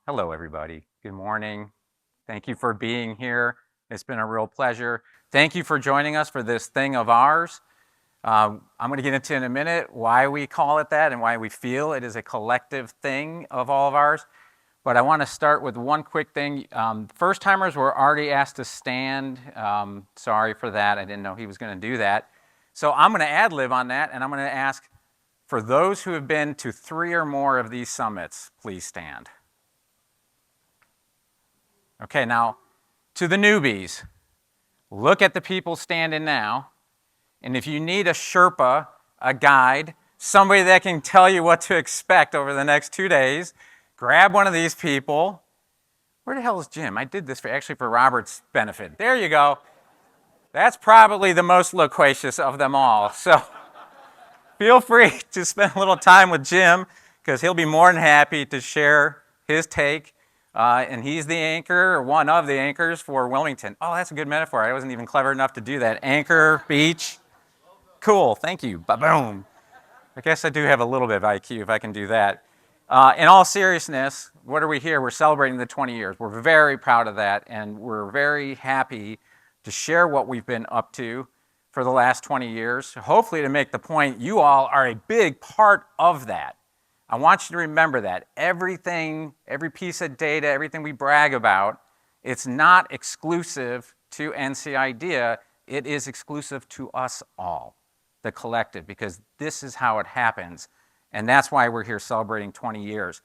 Hello, everybody. Good morning. Thank you for being here. It's been a real pleasure. Thank you for joining us for this thing of ours. I'm going to get into in a minute why we call it that and why we feel it is a collective thing of all of ours. But I want to start with one quick thing. First timers were already asked to stand. Sorry for that. I didn't know he was going to do that. So I'm going to ad-lib on that, and I'm going to ask for those who have been to 3 or more of these summits, please stand. Okay, now to the newbies, look at the people standing now. And if you need a Sherpa, a guide, somebody that can tell you what to expect over the next 2 days, grab one of these people. Where the hell is Jim? I did this actually for Robert's benefit. There you go. That's probably the most loquacious of them all. So feel free to spend a little time with Jim because he'll be more than happy to share his take. And he's the anchor, or one of the anchors for Wilmington. Oh, that's a good metaphor. I wasn't even clever enough to do that. Anchor, beach. Cool, thank you. Ba-boom. I guess I do have a little bit of IQ if I can do that. In all seriousness, what are we here? We're celebrating the 20 years. We're very proud of that, and we're very happy to share what we've been up to for the last 20 years. Hopefully to make the point, you all are a big part of that. I want you to remember that. Everything, every piece of data, everything we brag about, it's not exclusive to NC IDEA. It is exclusive to us all, the collective, because this is how it happens. And that's why we're here celebrating 20 years.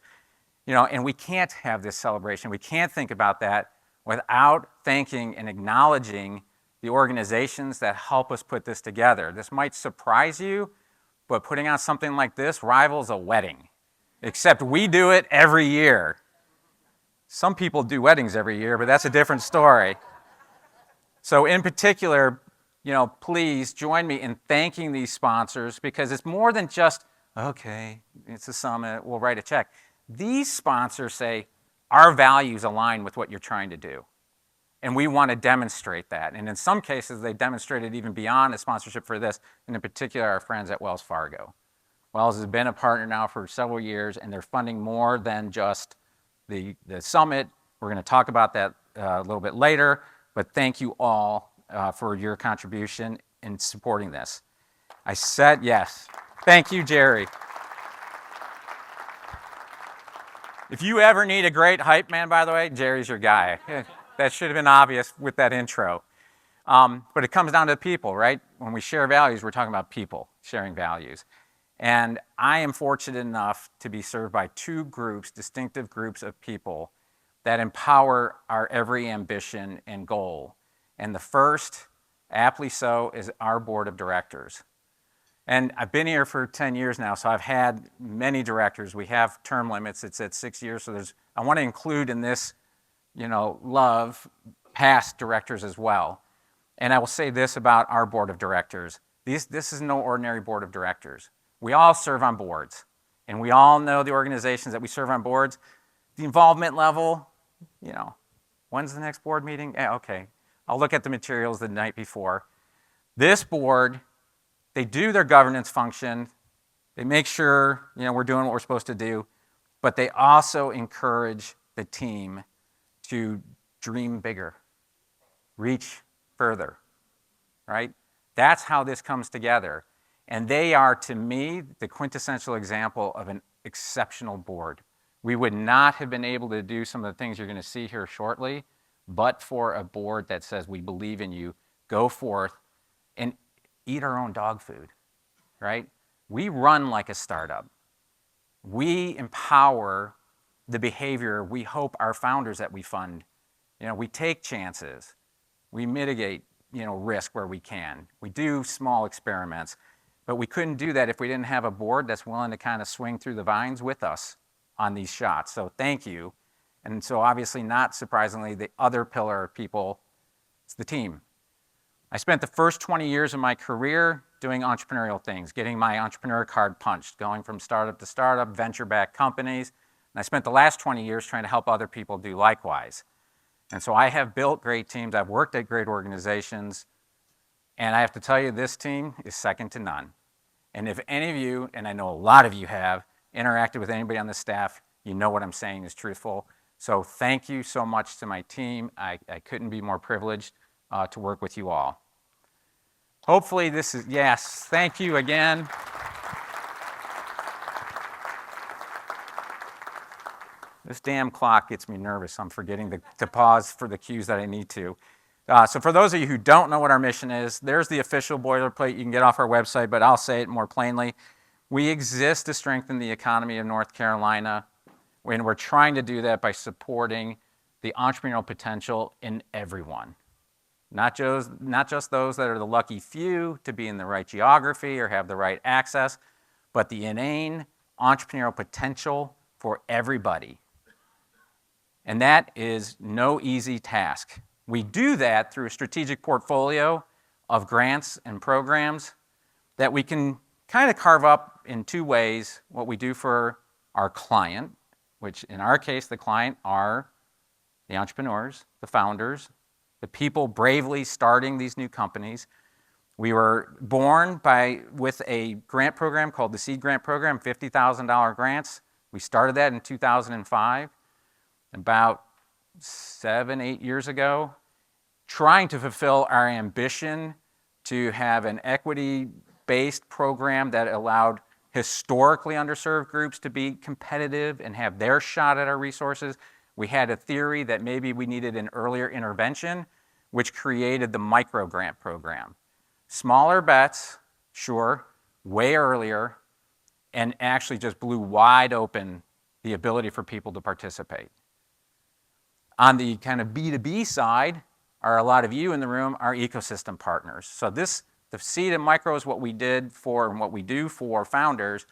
You know, and we can't have this celebration. We can't think about that without thanking and acknowledging the organizations that help us put this together. This might surprise you, but putting on something like this rivals a wedding. Except we do it every year. Some people do weddings every year, but that's a different story. So in particular, you know, please join me in thanking these sponsors because it's more than just, okay, it's a summit, we'll write a check. These sponsors say, our values align with what you're trying to do. And we want to demonstrate that. And in some cases, they demonstrated even beyond a sponsorship for this, and in particular, our friends at Wells Fargo. Wells has been a partner now for several years, and they're funding more than just the summit. We're going to talk about that a little bit later, but thank you all for your contribution in supporting this. I said yes. Thank you, Jerry. If you ever need a great hype man, by the way, Jerry's your guy. That should have been obvious with that intro. But it comes down to people, right? When we share values, we're talking about people sharing values. And I am fortunate enough to be served by 2 groups, distinctive groups of people that empower our every ambition and goal. And the first, aptly so, is our board of directors. And I've been here for 10 years now, so I've had many directors. We have term limits. It's at 6 years, so I want to include in this, you know, love past directors as well. And I will say this about our board of directors. This is no ordinary board of directors. We all serve on boards, and we all know the organizations that we serve on boards. The involvement level, you know, when's the next board meeting? Yeah, okay, I'll look at the materials the night before. This board, they do their governance function. They make sure, you know, we're doing what we're supposed to do, but they also encourage the team to dream bigger, reach further, right? That's how this comes together. And they are, to me, the quintessential example of an exceptional board. We would not have been able to do some of the things you're going to see here shortly, but for a board that says, we believe in you, go forth and eat our own dog food, right? We run like a startup. We empower the behavior we hope our founders that we fund. You know, we take chances. We mitigate, you know, risk where we can. We do small experiments. But we couldn't do that if we didn't have a board that's willing to kind of swing through the vines with us on these shots. So thank you. And so obviously, not surprisingly, the other pillar of people is the team. I spent the first 20 years of my career doing entrepreneurial things, getting my entrepreneur card punched, going from startup to startup, venture-backed companies. And I spent the last 20 years trying to help other people do likewise. And so I have built great teams. I've worked at great organizations. And I have to tell you, this team is second to none. And if any of you, and I know a lot of you have, interacted with anybody on the staff, you know what I'm saying is truthful. So thank you so much to my team. I couldn't be more privileged to work with you all. Hopefully this is, yes, thank you again. This damn clock gets me nervous. I'm forgetting to pause for the cues that I need to. So for those of you who don't know what our mission is, there's the official boilerplate you can get off our website, but I'll say it more plainly. We exist to strengthen the economy of North Carolina, and we're trying to do that by supporting the entrepreneurial potential in everyone. Not just those that are the lucky few to be in the right geography or have the right access, but the inane entrepreneurial potential for everybody. And that is no easy task. We do that through a strategic portfolio of grants and programs that we can kind of carve up in two ways: what we do for our client, which in our case, the client are the entrepreneurs, the founders, the people bravely starting these new companies. We were born with a grant program called the Seed Grant Program, $50,000 grants. We started that in 2005, about 7-8 years ago, trying to fulfill our ambition to have an equity-based program that allowed historically underserved groups to be competitive and have their shot at our resources. We had a theory that maybe we needed an earlier intervention, which created the micro grant program. Smaller bets, sure, way earlier, and actually just blew wide open the ability for people to participate. On the kind of B2B side are a lot of you in the room, our ecosystem partners. So the seed and micro is what we did for and what we do for founders.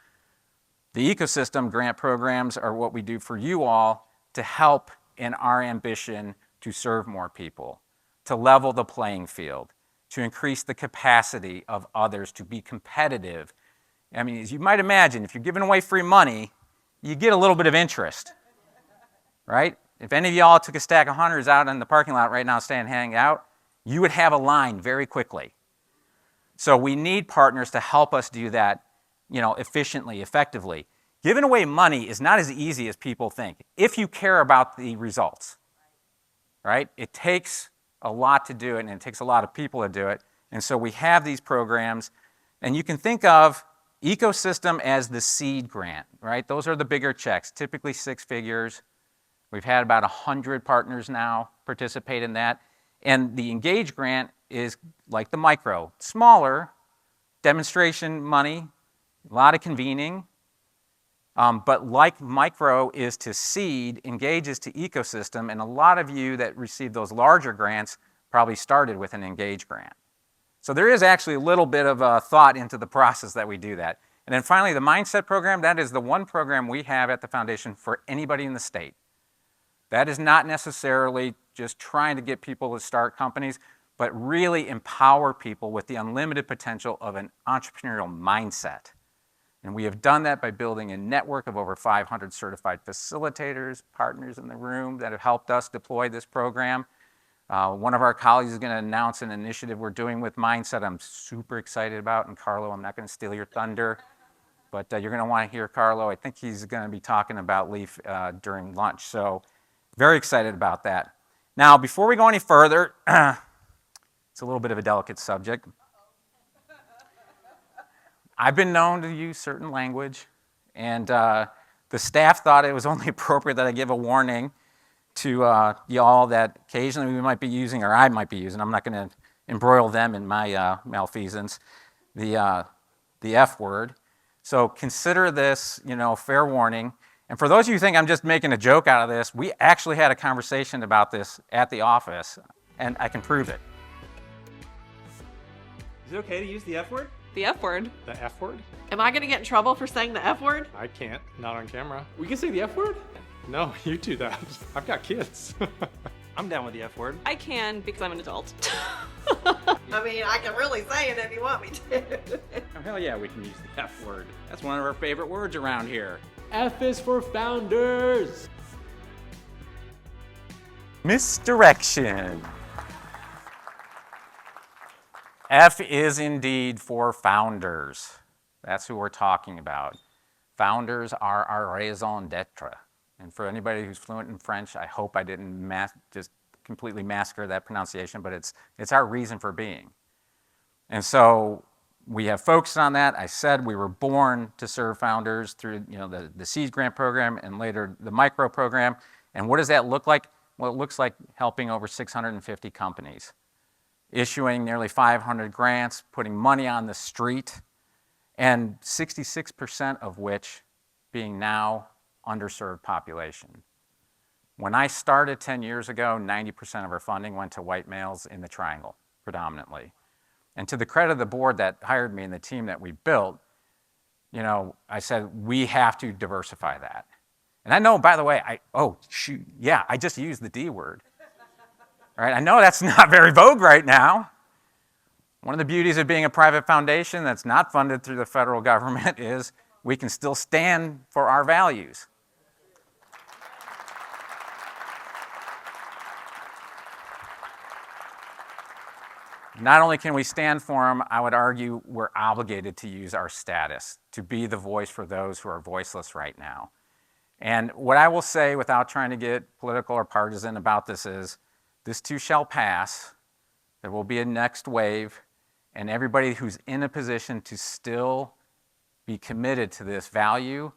The ecosystem grant programs are what we do for you all to help in our ambition to serve more people, to level the playing field, to increase the capacity of others to be competitive. I mean, as you might imagine, if you're giving away free money, you get a little bit of interest, right? If any of y'all took a stack of hunters out in the parking lot right now, hanging out, you would have a line very quickly. So we need partners to help us do that, efficiently, effectively. Giving away money is not as easy as people think, if you care about the results, right? It takes a lot to do it, and it takes a lot of people to do it. And so we have these programs, and you can think of ecosystem as the seed grant, right? Those are the bigger checks, typically 6 figures. We've had about 100 partners now participate in that. And the Engage grant is like the micro, smaller, demonstration money, a lot of convening. But like micro is to seed, Engage is to ecosystem, and a lot of you that received those larger grants probably started with an Engage grant. So there is actually a little bit of thought into the process that we do that. And then finally, the Mindset program, that is the one program we have at the foundation for anybody in the state. That is not necessarily just trying to get people to start companies, but really empower people with the unlimited potential of an entrepreneurial mindset. And we have done that by building a network of over 500 certified facilitators, partners in the room that have helped us deploy this program. One of our colleagues is going to announce an initiative we're doing with Mindset I'm super excited about. And Carlo, I'm not going to steal your thunder, but you're going to want to hear Carlo. I think he's going to be talking about LEAF during lunch. So very excited about that. Now, before we go any further, it's a little bit of a delicate subject. I've been known to use certain language, and the staff thought it was only appropriate that I give a warning to y'all that occasionally we might be using, or I might be using, I'm not going to embroil them in my malfeasance, the F word. So consider this, fair warning. And for those of you who think I'm just making a joke out of this, we actually had a conversation about this at the office, and I can prove it. Is it okay to use the F word? The F word? The F word? Am I going to get in trouble for saying the F word? I can't. Not on camera. We can say the F word? No, you do that. I've got kids. I'm down with the F word. I can because I'm an adult. I mean, I can really say it if you want me to. Oh, hell yeah, we can use the F word. That's one of our favorite words around here. F is for founders. Misdirection. F is indeed for founders. That's who we're talking about. Founders are our raison d'etre. And for anybody who's fluent in French, I hope I didn't just completely massacre that pronunciation, but it's our reason for being. And so we have focused on that. I said we were born to serve founders through the Seed Grant program and later the micro program. And what does that look like? Well, it looks like helping over 650 companies, issuing nearly 500 grants, putting money on the street, and 66% of which being now underserved population. When I started 10 years ago, 90% of our funding went to white males in the triangle, predominantly. And to the credit of the board that hired me and the team that we built, I said, we have to diversify that. And I know, by the way, I just used the D word. All right, I know that's not very vogue right now. One of the beauties of being a private foundation that's not funded through the federal government is we can still stand for our values. Not only can we stand for them, I would argue we're obligated to use our status to be the voice for those who are voiceless right now. And what I will say, without trying to get political or partisan about this, is this too shall pass. There will be a next wave, and everybody who's in a position to still be committed to this value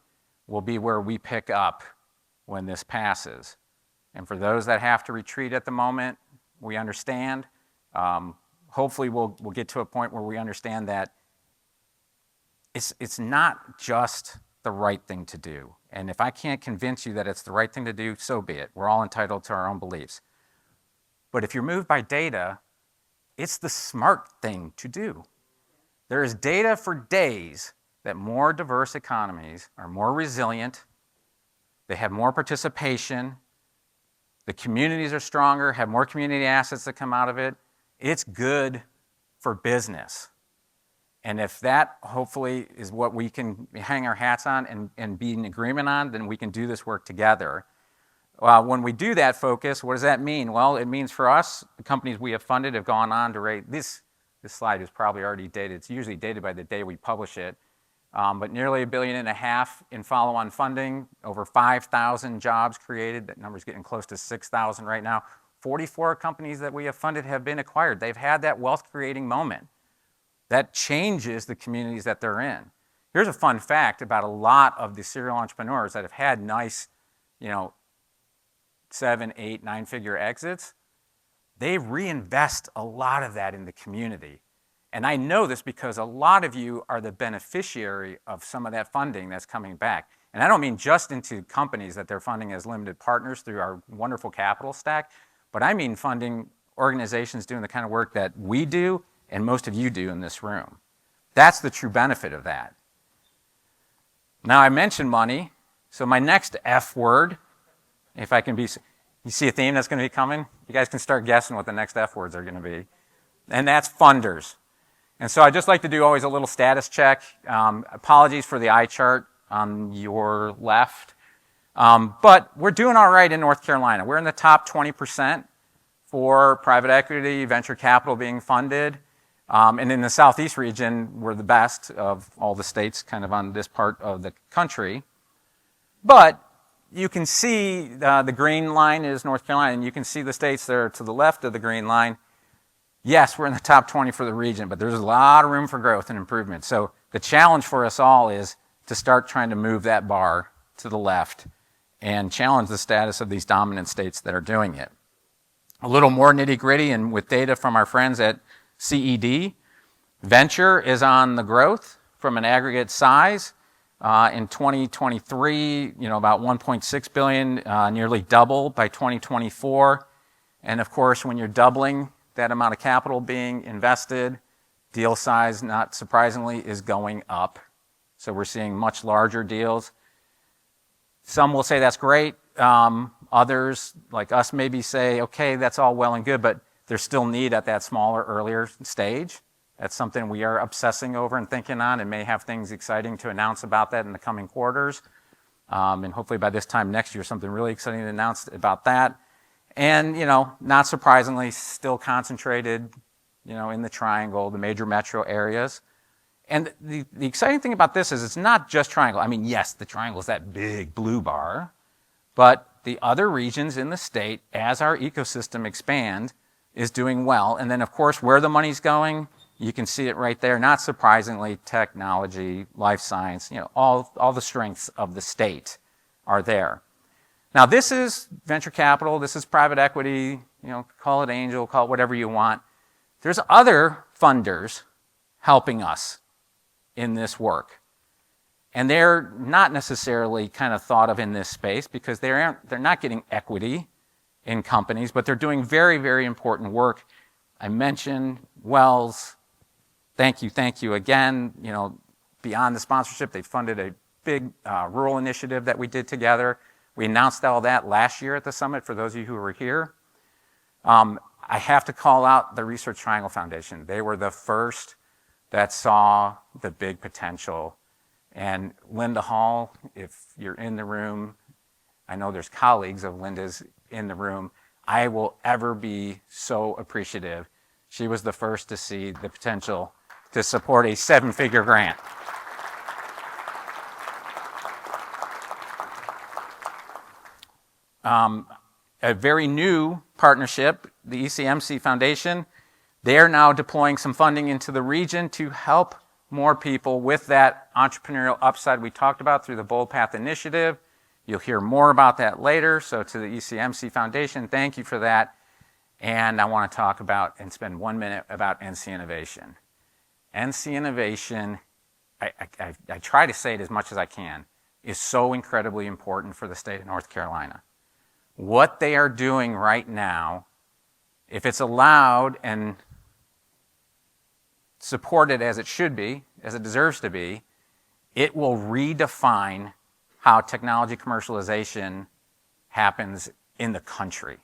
will be where we pick up when this passes. And for those that have to retreat at the moment, we understand. Hopefully we'll get to a point where we understand that it's not just the right thing to do. And if I can't convince you that it's the right thing to do, so be it. We're all entitled to our own beliefs. But if you're moved by data, it's the smart thing to do. There is data for days that more diverse economies are more resilient, they have more participation, the communities are stronger, have more community assets that come out of it. It's good for business. And if that hopefully is what we can hang our hats on and be in agreement on, then we can do this work together. When we do that focus, what does that mean? Well, it means for us, the companies we have funded have gone on to rate, this slide is probably already dated. It's usually dated by the day we publish it. But nearly $1.5 billion in follow-on funding, over 5,000 jobs created. That number's getting close to 6,000 right now. 44 companies that we have funded have been acquired. They've had that wealth-creating moment. That changes the communities that they're in. Here's a fun fact about a lot of the serial entrepreneurs that have had nice, 7, 8, 9-figure exits. They reinvest a lot of that in the community. And I know this because a lot of you are the beneficiary of some of that funding that's coming back. And I don't mean just into companies that they're funding as limited partners through our wonderful capital stack, but I mean funding organizations doing the kind of work that we do and most of you do in this room. That's the true benefit of that. Now, I mentioned money, so my next F word, if I can be, you see a theme that's going to be coming? You guys can start guessing what the next F words are going to be. And that's funders. And so I'd just like to do always a little status check. Apologies for the eye chart on your left. But we're doing all right in North Carolina. We're in the top 20% for private equity, venture capital being funded. And in the Southeast region, we're the best of all the states kind of on this part of the country. But you can see the green line is North Carolina, and you can see the states that are to the left of the green line. Yes, we're in the top 20 for the region, but there's a lot of room for growth and improvement. So the challenge for us all is to start trying to move that bar to the left and challenge the status of these dominant states that are doing it. A little more nitty-gritty, and with data from our friends at CED, venture is on the growth from an aggregate size. In 2023, about $1.6 billion, nearly double by 2024. And of course, when you're doubling that amount of capital being invested, deal size, not surprisingly, is going up. So we're seeing much larger deals. Some will say that's great. Others, like us, maybe say, okay, that's all well and good, but there's still need at that smaller, earlier stage. That's something we are obsessing over and thinking on, and may have things exciting to announce about that in the coming quarters. And hopefully by this time next year, something really exciting to announce about that. And, not surprisingly, still concentrated, in the triangle, the major metro areas. And the exciting thing about this is it's not just triangle. I mean, yes, the triangle is that big blue bar, But the other regions in the state, as our ecosystem expands, is doing well. And then, of course, where the money's going, you can see it right there. Not surprisingly, technology, life science, all the strengths of the state are there. Now, this is venture capital. This is private equity. Call it angel, call it whatever you want. There's other funders helping us in this work. And they're not necessarily kind of thought of in this space because they're not getting equity in companies, but they're doing very, very important work. I mentioned Wells. Thank you again. Beyond the sponsorship, they funded a big rural initiative that we did together. We announced all that last year at the summit for those of you who were here. I have to call out the Research Triangle Foundation. They were the first that saw the big potential. And Linda Hall, if you're in the room, I know there's colleagues of Linda's in the room, I will ever be so appreciative. She was the first to see the potential to support a 7-figure grant. A very new partnership, the ECMC Foundation, they're now deploying some funding into the region to help more people with that entrepreneurial upside we talked about through the Bold Path Initiative. You'll hear more about that later. So to the ECMC Foundation, thank you for that. And I want to talk about and spend 1 minute about NC Innovation. NC Innovation, I try to say it as much as I can, is so incredibly important for the state of North Carolina. What they are doing right now, if it's allowed and supported as it should be, as it deserves to be, it will redefine how technology commercialization happens in the country.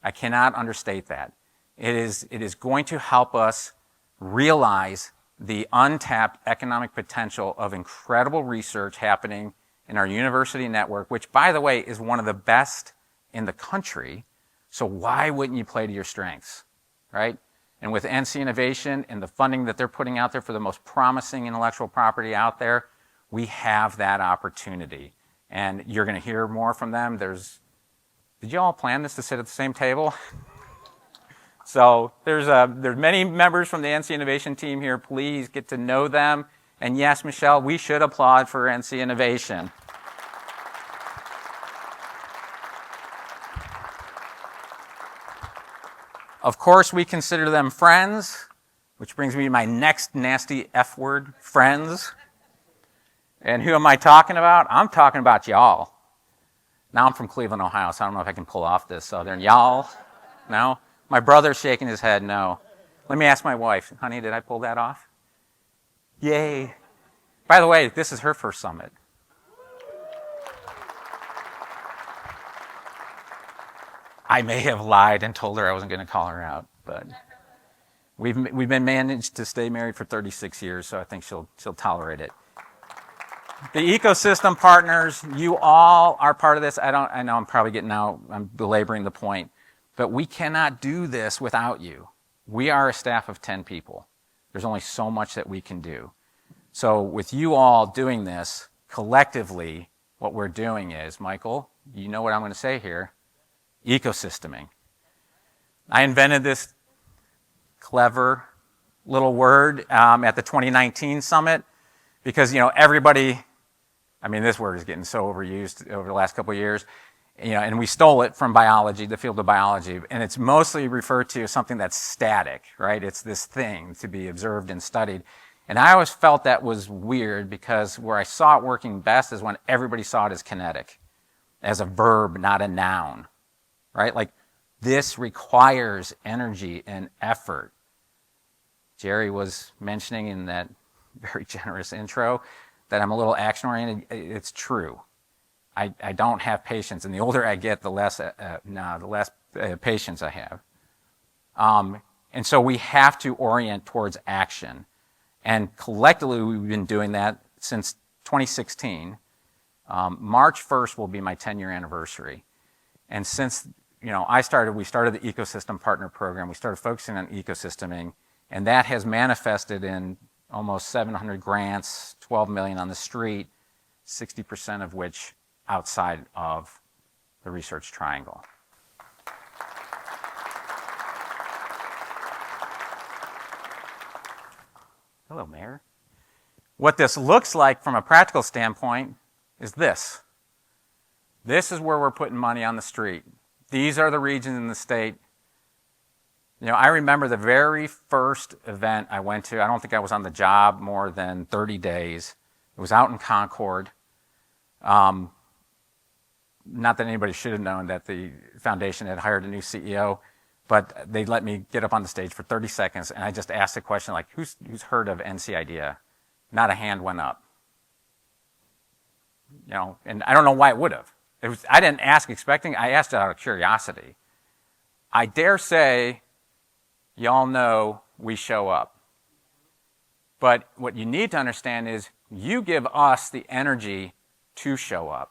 I cannot understate that. It is going to help us realize the untapped economic potential of incredible research happening in our university network, which, by the way, is one of the best in the country. So why wouldn't you play to your strengths, right? And with NC Innovation and the funding that they're putting out there for the most promising intellectual property out there, we have that opportunity. And you're going to hear more from them. Did you all plan this to sit at the same table? So there's many members from the NC Innovation team here. Please get to know them. And yes, Michelle, we should applaud for NC Innovation. Of course, we consider them friends, which brings me to my next nasty F word, friends. And who am I talking about? I'm talking about y'all. Now I'm from Cleveland, Ohio, so I don't know if I can pull off this southern y'all. No? My brother's shaking his head no. Let me ask my wife. Honey, did I pull that off? Yay. By the way, this is her first summit. I may have lied and told her I wasn't going to call her out, but we've been managed to stay married for 36 years, so I think she'll tolerate it. The ecosystem partners, you all are part of this. I know I'm probably I'm belaboring the point, but we cannot do this without you. We are a staff of 10 people. There's only so much that we can do. So with you all doing this, collectively, what we're doing is, Michael, you know what I'm going to say here, ecosysteming. I invented this clever little word at the 2019 summit because, everybody, this word is getting so overused over the last couple of years, and we stole it from biology, the field of biology, and it's mostly referred to as something that's static, right? It's this thing to be observed and studied. And I always felt that was weird because where I saw it working best is when everybody saw it as kinetic, as a verb, not a noun, right? Like, this requires energy and effort. Jerry was mentioning in that very generous intro that I'm a little action-oriented. It's true. I don't have patience, and the older I get, the less patience I have. And so we have to orient towards action. And collectively, we've been doing that since 2016. March 1st will be my 10-year anniversary. And since we started the Ecosystem Partner Program. We started focusing on ecosysteming, and that has manifested in almost 700 grants, 12 million on the street, 60% of which outside of the research triangle. Hello, Mayor. What this looks like from a practical standpoint is this. This is where we're putting money on the street. These are the regions in the state. You know, I remember the very first event I went to. I don't think I was on the job more than 30 days. It was out in Concord. Not that anybody should have known that the foundation had hired a new CEO, but they let me get up on the stage for 30 seconds, and I just asked a question like, who's heard of NC IDEA? Not a hand went up. You know, and I don't know why it would have. I didn't ask expecting, I asked it out of curiosity. I dare say, y'all know we show up. But what you need to understand is you give us the energy to show up.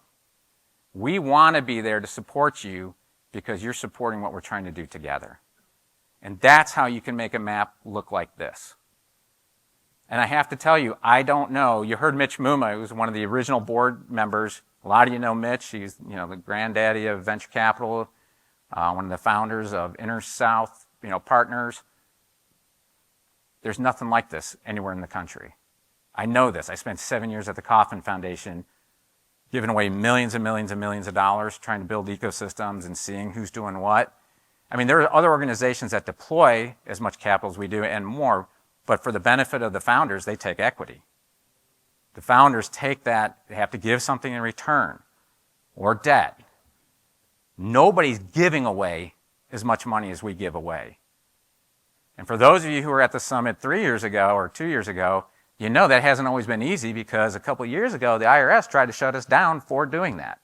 We want to be there to support you because you're supporting what we're trying to do together. And that's how you can make a map look like this. And I have to tell you, I don't know. You heard Mitch Muma, who was one of the original board members. A lot of you know Mitch. He's, you know, the granddaddy of venture capital, one of the founders of Inner South, you know, Partners. There's nothing like this anywhere in the country. I know this. I spent 7 years at the Kauffman Foundation, giving away millions and millions and millions of dollars, trying to build ecosystems and seeing who's doing what. I mean, there are other organizations that deploy as much capital as we do and more, but for the benefit of the founders, they take equity. The founders take that, they have to give something in return, or debt. Nobody's giving away as much money as we give away. And for those of you who were at the summit 3 years ago or 2 years ago, you know that hasn't always been easy because a couple of years ago, the IRS tried to shut us down for doing that.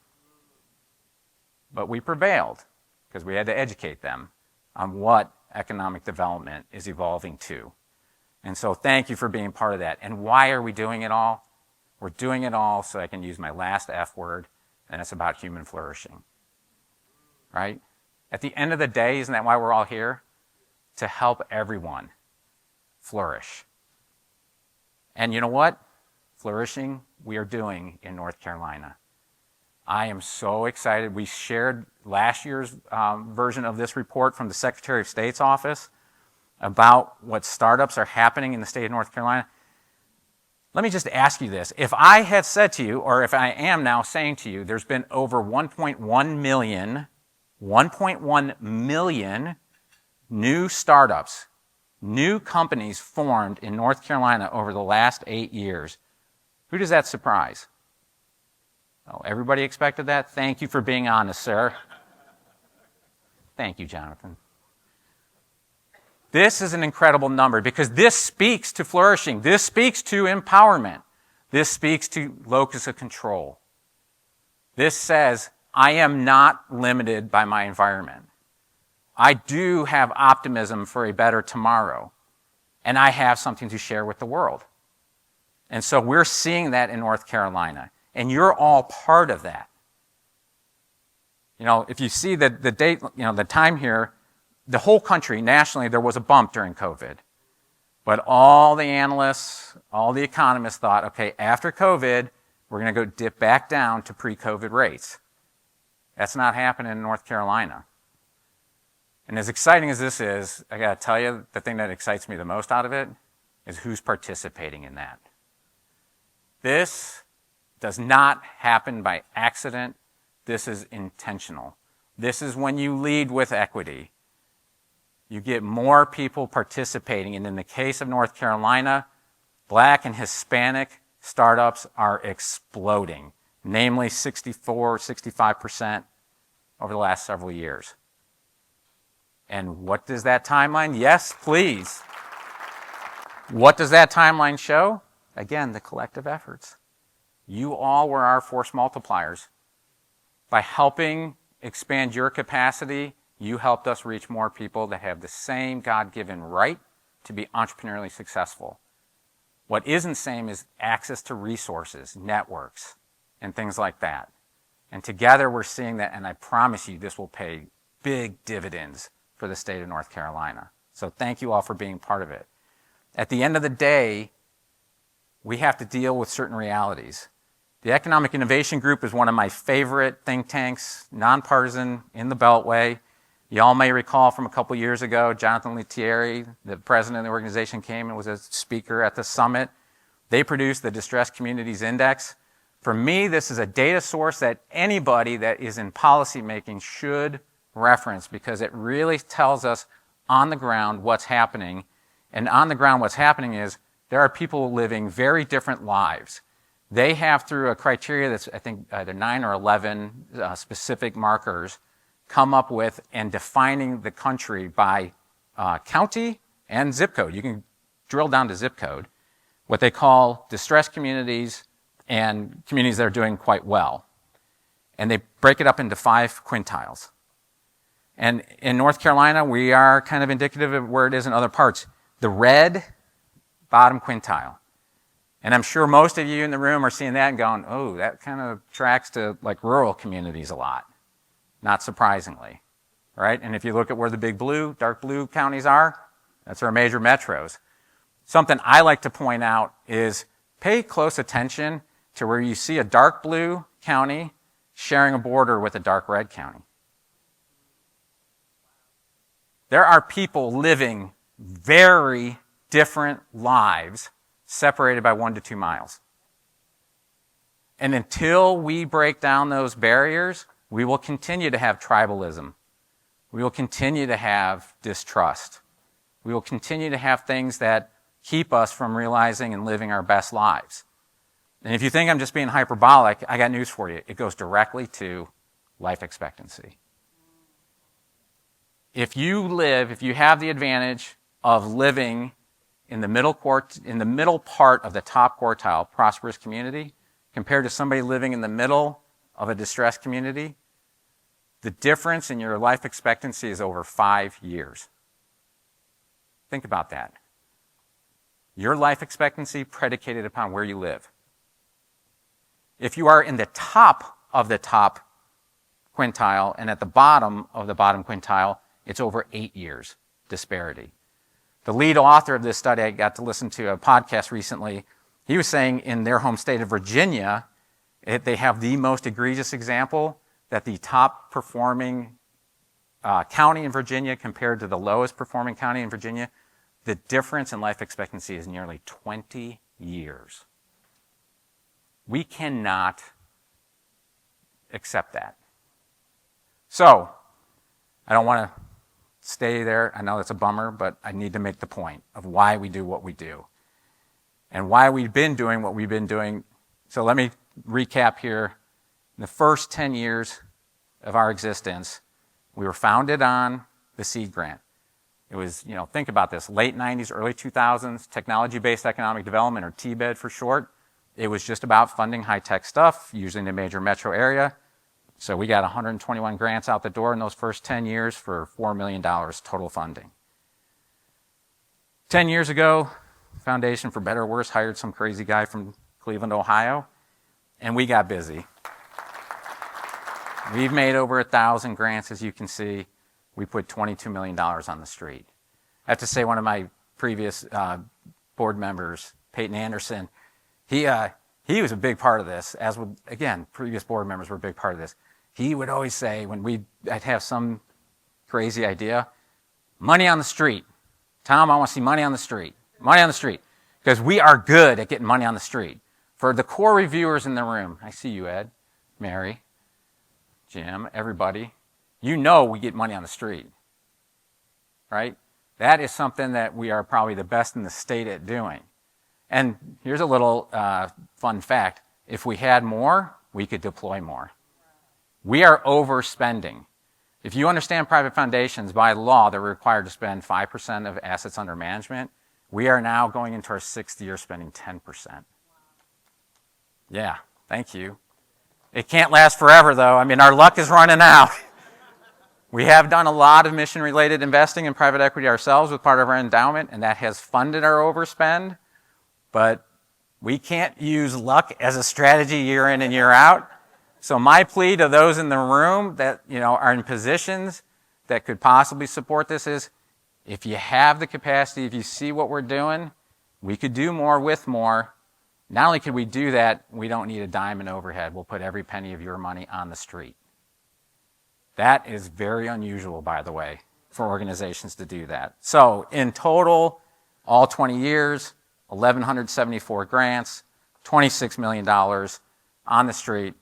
But we prevailed because we had to educate them on what economic development is evolving to. And so thank you for being part of that. And why are we doing it all? We're doing it all so I can use my last F word, and it's about human flourishing. Right? At the end of the day, isn't that why we're all here? To help everyone flourish. And you know what? Flourishing, we are doing in North Carolina. I am so excited. We shared last year's version of this report from the Secretary of State's office about what startups are happening in the state of North Carolina. Let me just ask you this. If I had said to you, or if I am now saying to you, there's been over 1.1 million new startups, new companies formed in North Carolina over the last 8 years, who does that surprise? Oh, everybody expected that? Thank you for being honest, sir. Thank you, Jonathan. This is an incredible number because this speaks to flourishing. This speaks to empowerment. This speaks to locus of control. This says, I am not limited by my environment. I do have optimism for a better tomorrow, and I have something to share with the world. And so we're seeing that in North Carolina, and you're all part of that. You know, if you see the date, you know, the time here, the whole country, nationally, there was a bump during COVID. But all the analysts, all the economists thought, okay, after COVID, we're going to go dip back down to pre-COVID rates. That's not happening in North Carolina. And as exciting as this is, I got to tell you, the thing that excites me the most out of it is who's participating in that. This does not happen by accident. This is intentional. This is when you lead with equity. You get more people participating. And in the case of North Carolina, Black and Hispanic startups are exploding, namely 64, 65% over the last several years. And what does that timeline? Yes, please. What does that timeline show? Again, the collective efforts. You all were our force multipliers. By helping expand your capacity, you helped us reach more people that have the same God-given right to be entrepreneurially successful. What isn't same is access to resources, networks, and things like that. And together we're seeing that, and I promise you this will pay big dividends for the state of North Carolina. So thank you all for being part of it. At the end of the day, we have to deal with certain realities. The Economic Innovation Group is one of my favorite think tanks, nonpartisan, in the Beltway. You all may recall from a couple years ago, Jonathan Lettieri, the president of the organization, came and was a speaker at the summit. They produced the Distressed Communities Index. For me, this is a data source that anybody that is in policymaking should reference because it really tells us on the ground what's happening. And on the ground what's happening is there are people living very different lives. They have, through a criteria that's, I think, either 9 or 11 specific markers, come up with and defining the country by county and zip code. You can drill down to zip code, what they call distressed communities and communities that are doing quite well. And they break it up into 5 quintiles. And in North Carolina, we are kind of indicative of where it is in other parts. The red, bottom quintile. And I'm sure most of you in the room are seeing that and going, oh, that kind of tracks to like rural communities a lot. Not surprisingly, right? And if you look at where the big blue, dark blue counties are, that's our major metros. Something I like to point out is pay close attention to where you see a dark blue county sharing a border with a dark red county. There are people living very different lives separated by 1 to 2 miles. And until we break down those barriers, we will continue to have tribalism. We will continue to have distrust. We will continue to have things that keep us from realizing and living our best lives. And if you think I'm just being hyperbolic, I got news for you. It goes directly to life expectancy. If you have the advantage of living in the middle part of the top quartile prosperous community compared to somebody living in the middle of a distressed community, the difference in your life expectancy is over 5 years. Think about that. Your life expectancy predicated upon where you live. If you are in the top of the top quintile and at the bottom of the bottom quintile, it's over 8 years disparity. The lead author of this study, I got to listen to a podcast recently. He was saying in their home state of Virginia, they have the most egregious example that the top performing county in Virginia compared to the lowest performing county in Virginia, the difference in life expectancy is nearly 20 years. We cannot accept that. So, I don't want to stay there. I know that's a bummer, but I need to make the point of why we do what we do and why we've been doing what we've been doing. So let me recap here. In the first 10 years of our existence, we were founded on the seed grant. It was, think about this, late 90s, early 2000s, technology-based economic development, or TBED for short. It was just about funding high-tech stuff, usually in the major metro area. So we got 121 grants out the door in those first 10 years for $4 million total funding. 10 years ago, Foundation for Better or Worse hired some crazy guy from Cleveland, Ohio, and we got busy. We've made over 1,000 grants, as you can see. We put $22 million on the street. I have to say one of my previous board members, Peyton Anderson, he was a big part of this, as would, again, previous board members were a big part of this. He would always say, I'd have some crazy idea, money on the street. Thom, I want to see money on the street. Money on the street. Because we are good at getting money on the street. For the core reviewers in the room, I see you, Ed, Mary, Jim, everybody, you know we get money on the street, right? That is something that we are probably the best in the state at doing. And here's a little fun fact. If we had more, we could deploy more. We are overspending. If you understand private foundations, by law, they're required to spend 5% of assets under management. We are now going into our 6th year spending 10%. Yeah, thank you. It can't last forever, though. I mean, our luck is running out. We have done a lot of mission-related investing in private equity ourselves with part of our endowment, and that has funded our overspend. But we can't use luck as a strategy year in and year out. So my plea to those in the room that are in positions that could possibly support this is, if you have the capacity, if you see what we're doing, we could do more with more. Not only can we do that, we don't need a dime in overhead. We'll put every penny of your money on the street. That is very unusual, by the way, for organizations to do that. So in total, all 20 years, 1,174 grants, $26 million on the street.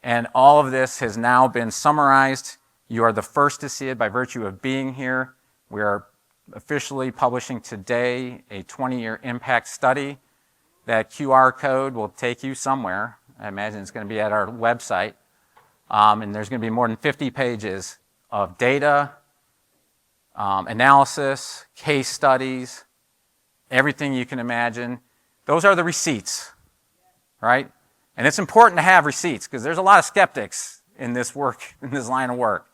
And all of this has now been summarized. You are the first to see it by virtue of being here. We are officially publishing today a 20-year impact study. That QR code will take you somewhere. I imagine it's going to be at our website. And there's going to be more than 50 pages of data, analysis, case studies, everything you can imagine. Those are the receipts, right? And it's important to have receipts because there's a lot of skeptics in this work, in this line of work.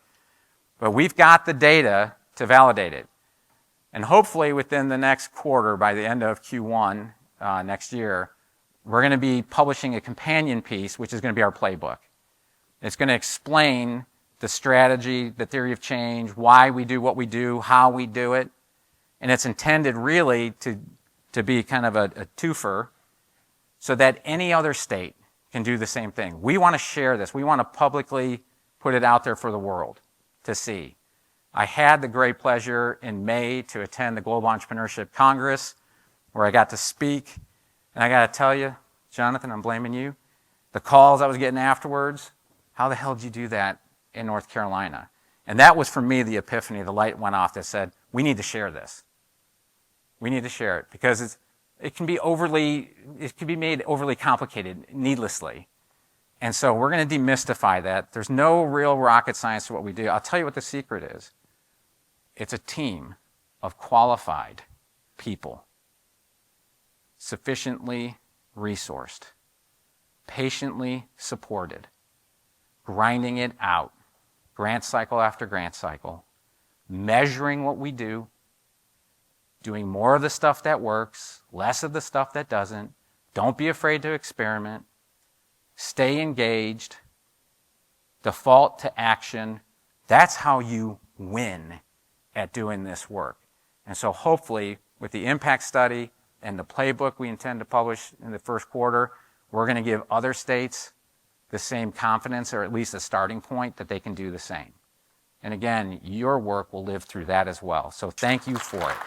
But we've got the data to validate it. And hopefully within the next quarter, by the end of Q1 next year, we're going to be publishing a companion piece, which is going to be our playbook. It's going to explain the strategy, the theory of change, why we do what we do, how we do it. And it's intended really to be kind of a twofer so that any other state can do the same thing. We want to share this. We want to publicly put it out there for the world to see. I had the great pleasure in May to attend the Global Entrepreneurship Congress where I got to speak. And I got to tell you, Jonathan, I'm blaming you. The calls I was getting afterwards, how the hell did you do that in North Carolina? And that was for me the epiphany. The light went off that said, we need to share this. We need to share it because it can be made overly complicated needlessly. And so we're going to demystify that. There's no real rocket science to what we do. I'll tell you what the secret is. It's a team of qualified people, sufficiently resourced, patiently supported, grinding it out, grant cycle after grant cycle, measuring what we do, doing more of the stuff that works, less of the stuff that doesn't. Don't be afraid to experiment. Stay engaged. Default to action. That's how you win at doing this work. And so hopefully with the impact study and the playbook we intend to publish in the first quarter, we're going to give other states the same confidence, or at least a starting point that they can do the same. And again, your work will live through that as well. So thank you for it.